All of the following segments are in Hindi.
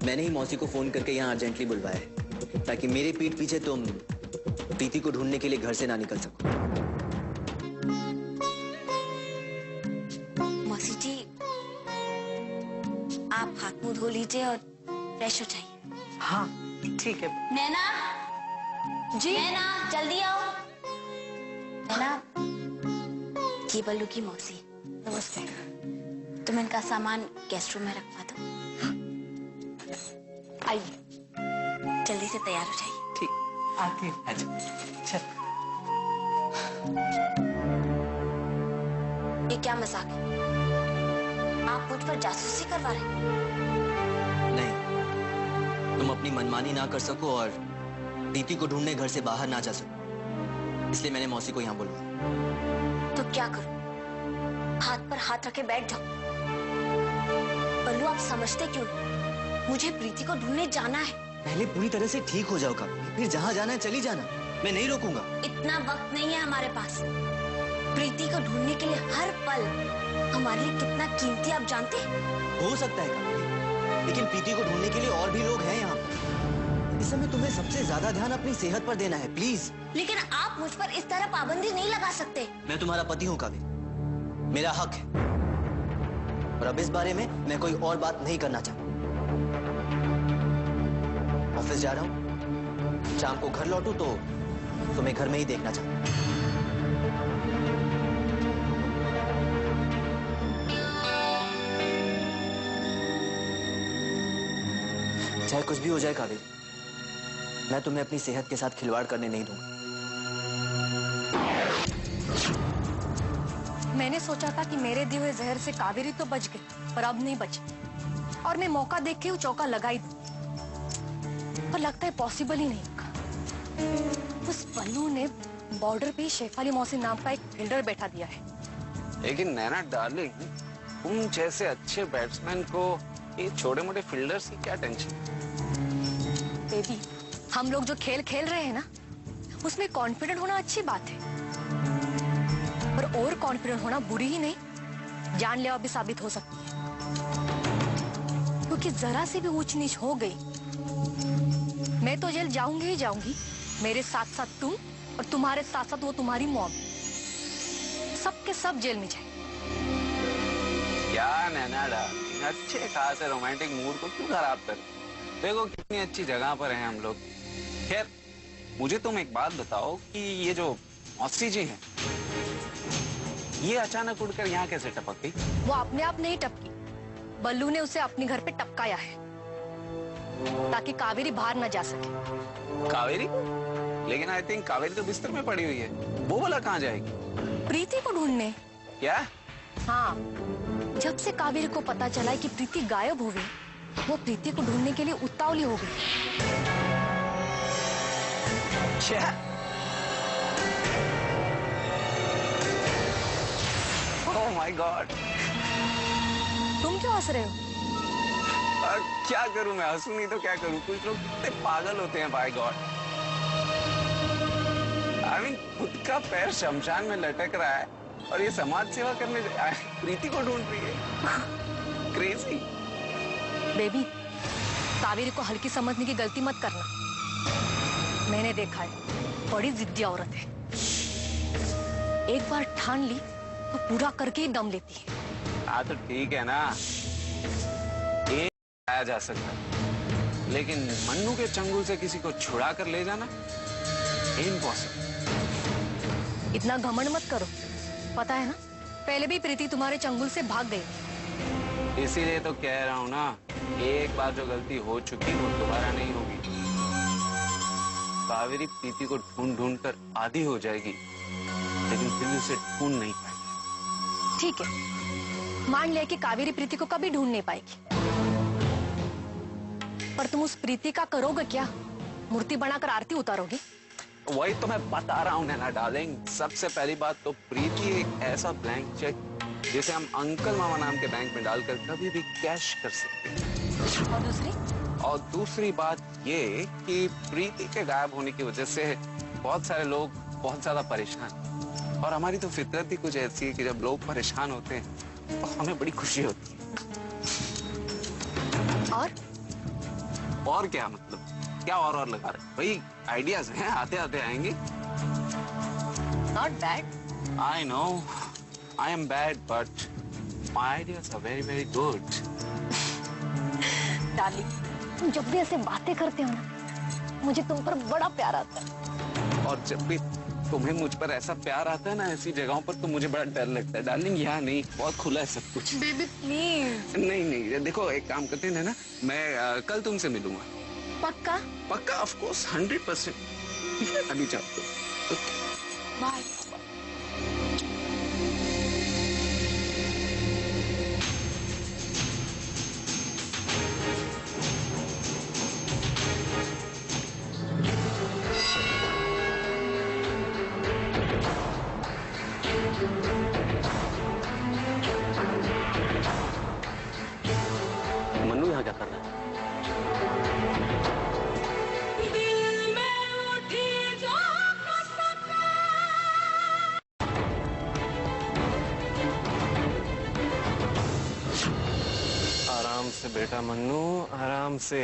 मैंने ही मौसी को फोन करके यहाँ अर्जेंटली बुलवाया है ताकि मेरे पीठ पीछे तुम प्रीति को ढूंढने के लिए घर से ना निकल सको। मौसी जी, आप हाथ मुंह धो लीजिए और फ्रेश हो जाइए। हाँ ठीक है। नैना जी, नैना जल्दी आओ। नैना, ये बल्लू की मौसी। नमस्ते। तुम इनका सामान गेस्ट रूम में रखवा दो। आइए, जल्दी से तैयार हो जाइए। ठीक, आती हूँ। अच्छा, ये क्या मजाक है? आप मुझ पर जासूसी करवा रहे हैं? नहीं, तुम अपनी मनमानी ना कर सको और प्रीति को ढूंढने घर से बाहर ना जा सको, इसलिए मैंने मौसी को यहाँ बुलवाया। तो क्या करूं? हाथ पर हाथ रखे बैठ जाओ? बल्लू, आप समझते क्यों? मुझे प्रीति को ढूंढने जाना है। पहले पूरी तरह से ठीक हो जाओ कब, फिर जहाँ जाना है चली जाना, मैं नहीं रोकूंगा। इतना वक्त नहीं है हमारे पास। प्रीति को ढूंढने के लिए हर पल हमारे लिए कितना कीमती आप जानते हैं? हो सकता है कभी, लेकिन प्रीति को ढूंढने के लिए और भी लोग हैं यहाँ पर। इस समय तुम्हें सबसे ज्यादा ध्यान अपनी सेहत पर देना है, प्लीज। लेकिन आप मुझ पर इस तरह पाबंदी नहीं लगा सकते। मैं तुम्हारा पति हूँ काबिल, मेरा हक है, और अब इस बारे में मैं कोई और बात नहीं करना चाहता। ऑफिस जा रहा हूँ, शाम को घर लौटूं तो तुम्हें घर में ही देखना चाहता हूँ। चाहे कुछ भी हो जाए काबिल, मैं तुम्हें अपनी सेहत के साथ खिलवाड़ करने नहीं दूंगा। मैंने सोचा था कि मेरे दिए हुए जहर से कावेरी तो बच गई, पर अब नहीं बची, और मैं मौका देख के वो चौका लगा ही दूं, पर लगता है पॉसिबल ही नहीं होगा। उस बल्लू ने बॉर्डर पे शेफाली मौसी नाम का एक फील्डर बैठा दिया है। लेकिन नैना डार्लिंग, तुम जैसे अच्छे बैट्समैन को ये छोटे मोटे फील्डर्स की क्या टेंशन? बेबी, हम लोग जो खेल खेल रहे हैं ना, उसमें कॉन्फिडेंट होना अच्छी बात है, पर ओवर कॉन्फिडेंट होना बुरी ही नहीं, जानलेवा भी साबित हो सकती है। क्योंकि जरा से भी ऊंच नीच हो गई, मैं तो जेल जाऊंगी ही जाऊंगी, मेरे साथ साथ तुम, और तुम्हारे साथ साथ वो तुम्हारी मॉम, सबके सब जेल में जाए। क्या नैना डार्लिंग, अच्छे खासे रोमांटिक मूड को क्यों खराब कर? देखो कितनी अच्छी जगह पर हैं हम लोग। खैर, मुझे तुम एक बात बताओ कि ये जो मौसी जी हैं, ये अचानक उड़कर यहाँ कैसे टपक गई? वो अपने आप नहीं टपकी, बल्लू ने उसे अपने घर पे टपकाया है ताकि कावेरी बाहर न जा सके। कावेरी? लेकिन आई थिंक कावेरी तो बिस्तर में पड़ी हुई है, वो भला कहाँ जाएगी? प्रीति को ढूंढने। क्या? हाँ, जब से कावेरी को पता चला है कि प्रीति गायब हो गई, वो प्रीति को ढूंढने के लिए उतावली हो गई। क्या? Oh my God! तुम क्यों हंस रहे हो? क्या करूं मैं, हंसू नहीं तो क्या करूं? कुछ लोग कितने पागल होते हैं, बाय गॉड। आई मीन, खुद का पैर शमशान में लटक रहा है और ये समाज सेवा करने प्रीति को ढूंढ रही है। क्रेजी। बेबी, कावेरी को हल्की समझने की गलती मत करना। मैंने देखा है, बड़ी जिद्दी औरत है, एक बार ठान ली तो पूरा करके ही दम लेती है। हाँ तो ठीक है ना, एक आया जा सकता है, लेकिन मन्नू के चंगुल से किसी को छुड़ा कर ले जाना इम्पॉसिबल। इतना घमंड मत करो, पता है ना, पहले भी प्रीति तुम्हारे चंगुल से भाग गई। इसीलिए तो कह रहा हूँ ना, एक बार जो गलती हो चुकी वो दोबारा नहीं होगी। कावेरी प्रीति को ढूंढ ढूंढ कर आदी हो जाएगी, लेकिन फिर भी उसे ढूंढ नहीं पाएगी। ठीक है, मान लिया कि कावेरी प्रीति को कभी ढूंढ नहीं पाएगी, पर तुम उस प्रीति का करोगे क्या? मूर्ति बनाकर आरती उतारोगे? वही तो मैं बता रहा हूँ नैना डार्लिंग। सबसे पहली बात तो प्रीति एक ऐसा ब्लैंक चेक जिसे हम अंकल मामा नाम के बैंक में डालकर कभी भी कैश कर सकते हैं। और दूसरी बात ये कि प्रीति के गायब होने की वजह से बहुत सारे लोग बहुत ज्यादा परेशान, और हमारी तो फितरत ही कुछ ऐसी है कि जब लोग परेशान होते हैं तो हमें बड़ी खुशी होती है। और और क्या मतलब, क्या और लगा रहे? भाई आइडियाज हैं, आते आते आएंगे। Not bad. I know I am bad but my ideas are very very good. Darling, तुम जब भी ऐसे बातें करते हो ना, मुझे तुम पर बड़ा प्यार आता है। और जब भी तुम्हें मुझ पर ऐसा प्यार आता है ना ऐसी जगहों पर, तो मुझे बड़ा डर लगता है। डार्लिंग यहाँ नहीं, बहुत खुला है सब कुछ। Baby please. नहीं, देखो एक काम करते हैं ना, मैं कल तुमसे मिलूंगा। पक्का? पक्का, ऑफ कोर्स, 100%। अभी जाओ तो। बाय। मन्नू यहाँ क्या कर रहा है? आराम से बेटा मन्नू, आराम से।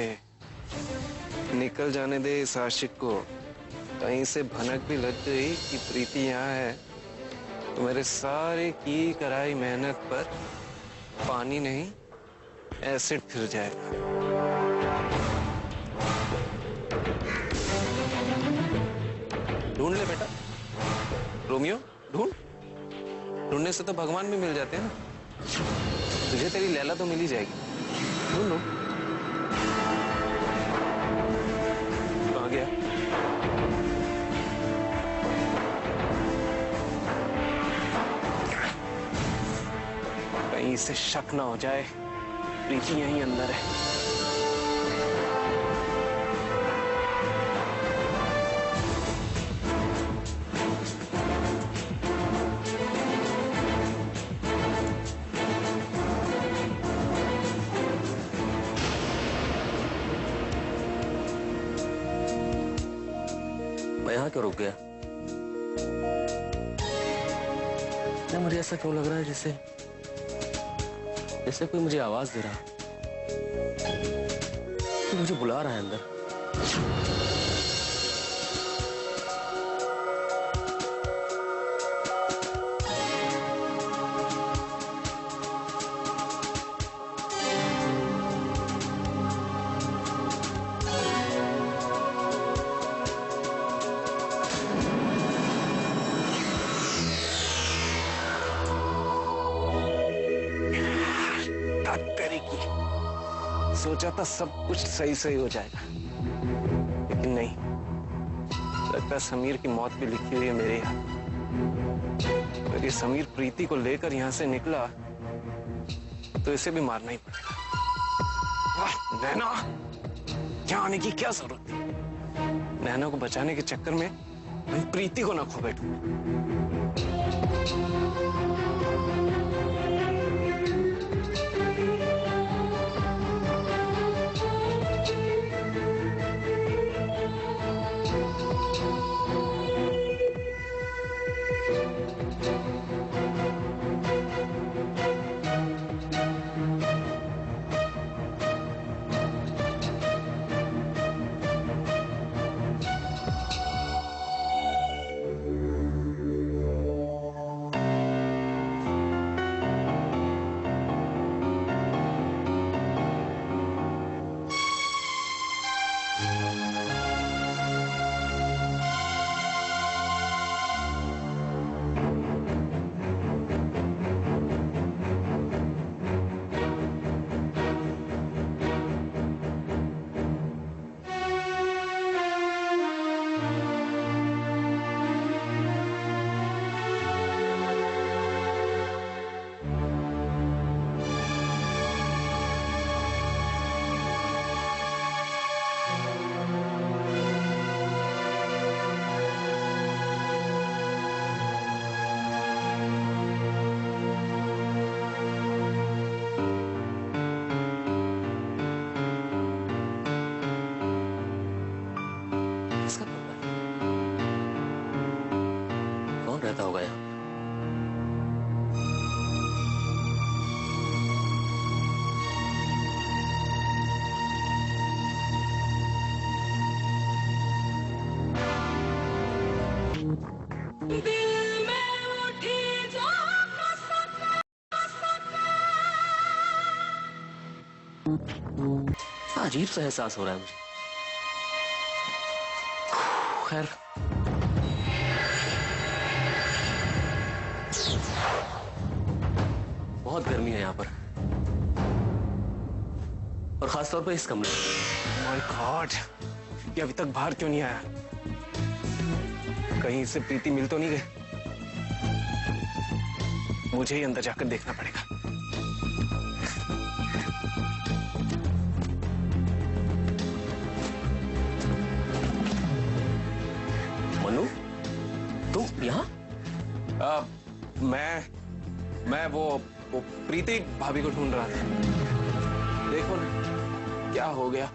निकल जाने दे इस आशिक को। कहीं से भनक भी लग गई कि प्रीति यहाँ है, तो मेरे सारे की कराई मेहनत पर पानी नहीं, एसिड फिर जाएगा। ढूंढ ले बेटा, रोमियो ढूंढ। ढूंढने से तो भगवान भी मिल जाते हैं ना। तुझे तेरी लैला तो मिल ही जाएगी। ढूंढ लो। कहाँ गया? कहीं इसे शक ना हो जाए प्रीति यहीं अंदर है। मैं यहाँ क्यों रुक गया? क्या मुझे ऐसा क्यों लग रहा है जैसे जैसे कोई मुझे आवाज दे रहा है, मुझे बुला रहा है अंदर। सोचा था सब कुछ सही सही हो जाएगा, लेकिन नहीं। लगता है समीर की मौत भी लिखी हुई है मेरे हाथ। अगर ये समीर प्रीति को लेकर यहाँ से निकला तो इसे भी मारना ही पड़ेगा। नैना, यहाँ आने की क्या जरूरत थी? नैना को बचाने के चक्कर में मैं प्रीति को ना खो बैठूं। अजीब सा एहसास हो रहा है मुझे। खैर, बहुत गर्मी है यहाँ पर, और खासतौर पर इस कमरे में। माय गॉड, ये अभी तक बाहर क्यों नहीं आया? कहीं इससे प्रीति मिल तो नहीं गई? मुझे ही अंदर जाकर देखना पड़ेगा। मनु, तुम यहाँ? मैं वो प्रीति भाभी को ढूंढ रहा था। देखो ना क्या हो गया।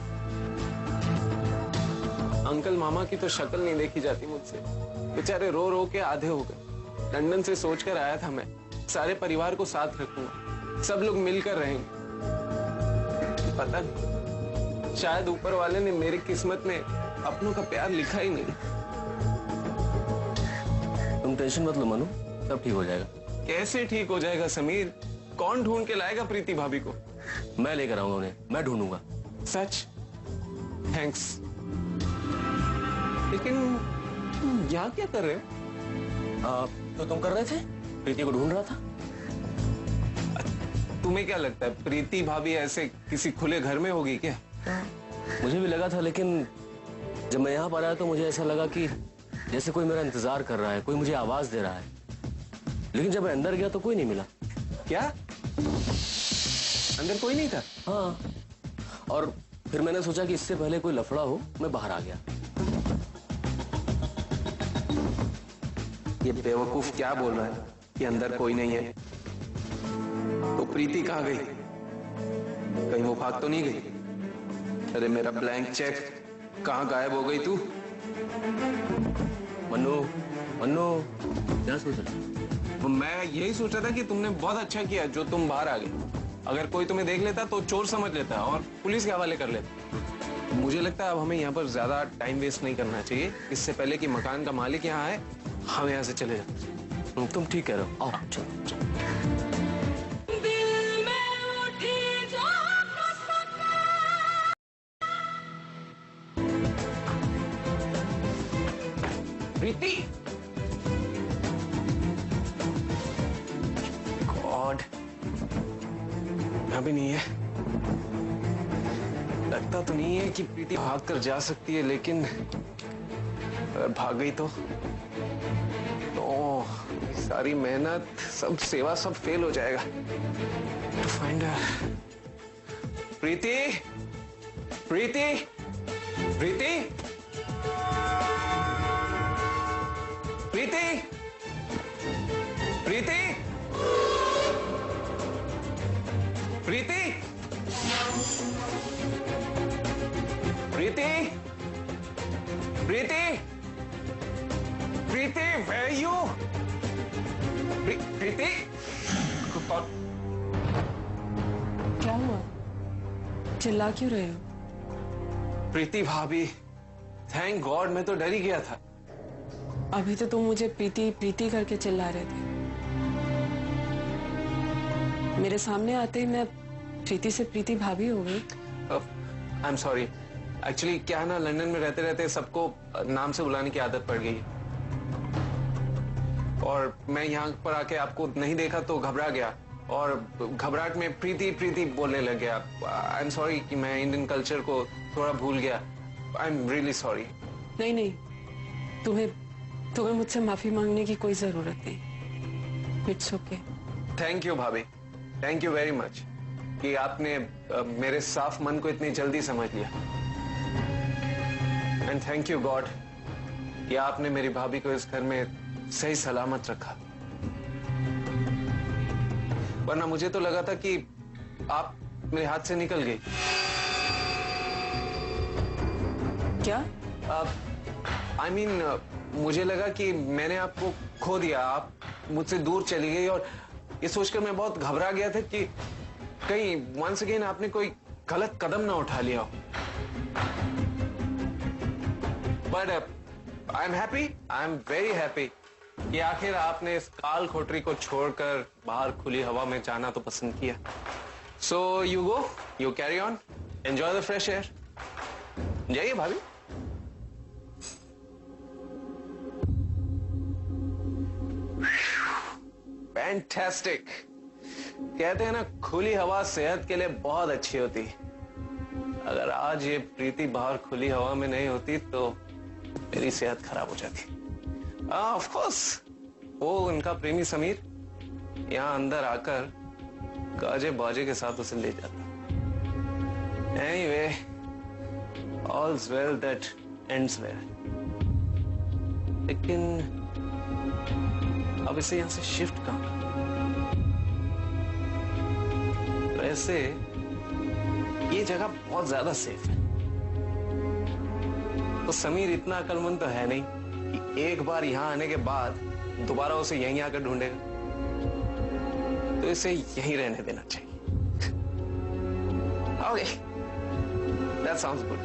अंकल मामा की तो शक्ल नहीं देखी जाती मुझसे। बेचारे रो रो के आधे हो गए। लंदन से सोचकर आया था मैं, सारे परिवार को साथ रखूंगा, सब लोग मिलकर रहेंगे। पता नहीं, शायद ऊपर वाले ने मेरी किस्मत में अपनों का प्यार लिखा ही नहीं। तुम टेंशन मत लो मनु, सब ठीक हो जाएगा। कैसे ठीक हो जाएगा समीर? कौन ढूंढ के लाएगा प्रीति भाभी को? मैं लेकर आऊंगा उन्हें, मैं ढूंढूंगा। सच? थैंक्स। लेकिन तुम यहाँ क्या कर रहे हो? तो तुम कर रहे थे? प्रीति को ढूंढ रहा था। तुम्हें क्या लगता है प्रीति भाभी ऐसे किसी खुले घर में होगी क्या? मुझे भी लगा था, लेकिन जब मैं यहाँ पर आया तो मुझे ऐसा लगा कि जैसे कोई मेरा इंतजार कर रहा है, कोई मुझे आवाज दे रहा है। लेकिन जब मैं अंदर गया तो कोई नहीं मिला। क्या? अंदर कोई नहीं था? हाँ, और फिर मैंने सोचा कि इससे पहले कोई लफड़ा हो, मैं बाहर आ गया। ये बेवकूफ क्या बोल रहा है कि अंदर कोई नहीं है? तो प्रीति कहाँ गई? कहीं वो भाग तो नहीं गई? अरे मेरा ब्लैंक चेक, कहाँ गायब हो गई तू? मन्नू, मन्नू, क्या सोच रहा? मैं यही सोच रहा था कि तुमने बहुत अच्छा किया जो तुम बाहर आ गए। अगर कोई तुम्हें देख लेता तो चोर समझ लेता और पुलिस के हवाले कर लेता। मुझे लगता है अब हमें यहाँ पर ज्यादा टाइम वेस्ट नहीं करना चाहिए। इससे पहले कि मकान का मालिक यहाँ आए, हम यहाँ से चले जाते। तुम ठीक कह रहे हो, आओ चलो। प्रीति, गॉड, यहाँ भी नहीं है। लगता तो नहीं है कि प्रीति भाग कर जा सकती है, लेकिन अगर भाग गई तो सारी मेहनत, सब सेवा, सब फेल हो जाएगा। To find her. Preeti, Preeti, Preeti, Preeti, Preeti, Preeti, Preeti, Preeti, Preeti, where are you? Preeti, क्या हुआ? चिल्ला क्यों रहे हो? प्रीति भाभी, थैंक गॉड, मैं तो डर ही गया था। अभी तो तुम मुझे प्रीति प्रीति करके चिल्ला रहे थे। मेरे सामने आते ही मैं प्रीति से प्रीति भाभी हो गई। I am sorry. एक्चुअली क्या ना, लंदन में रहते रहते सबको नाम से बुलाने की आदत पड़ गई, और मैं यहाँ पर आके आपको नहीं देखा तो घबरा गया, और घबराहट में प्रीति प्रीति बोलने लग गया। आई एम सॉरी कि मैं इंडियन कल्चर को थोड़ा भूल गया। I am really sorry. नहीं नहीं, तुम्हें मुझसे माफी मांगने की कोई जरूरत नहीं। It's okay. थैंक यू भाभी, थैंक यू वेरी मच कि आपने मेरे साफ मन को इतनी जल्दी समझ लिया। एंड थैंक यू गॉड कि आपने मेरी भाभी को इस घर में सही सलामत रखा, वरना मुझे तो लगा था कि आप मेरे हाथ से निकल गई। क्या? आई मीन, मुझे लगा कि मैंने आपको खो दिया, आप मुझसे दूर चली गई, और ये सोचकर मैं बहुत घबरा गया था कि कहीं वंस अगेन आपने कोई गलत कदम ना उठा लिया हो। But I am happy, I am very happy कि आखिर आपने इस काल कोठरी को छोड़कर बाहर खुली हवा में जाना तो पसंद किया। So you go, you carry on, enjoy the fresh air. जाइए भाभी. Fantastic. कहते हैं ना खुली हवा सेहत के लिए बहुत अच्छी होती. अगर आज ये प्रीति बाहर खुली हवा में नहीं होती तो मेरी सेहत खराब हो जाती. ऑफ कोर्स वो उनका प्रेमी समीर यहाँ अंदर आकर गाजे बाजे के साथ उसे ले जाता. Anyway, all's well that ends well. लेकिन अब इसे यहां से शिफ्ट कहां? वैसे ये जगह बहुत ज्यादा सेफ है. तो समीर इतना अक्लमंद तो है नहीं कि एक बार यहां आने के बाद दोबारा उसे यहीं आकर ढूंढेगा. तो इसे यहीं रहने देना चाहिए. Okay, that sounds good.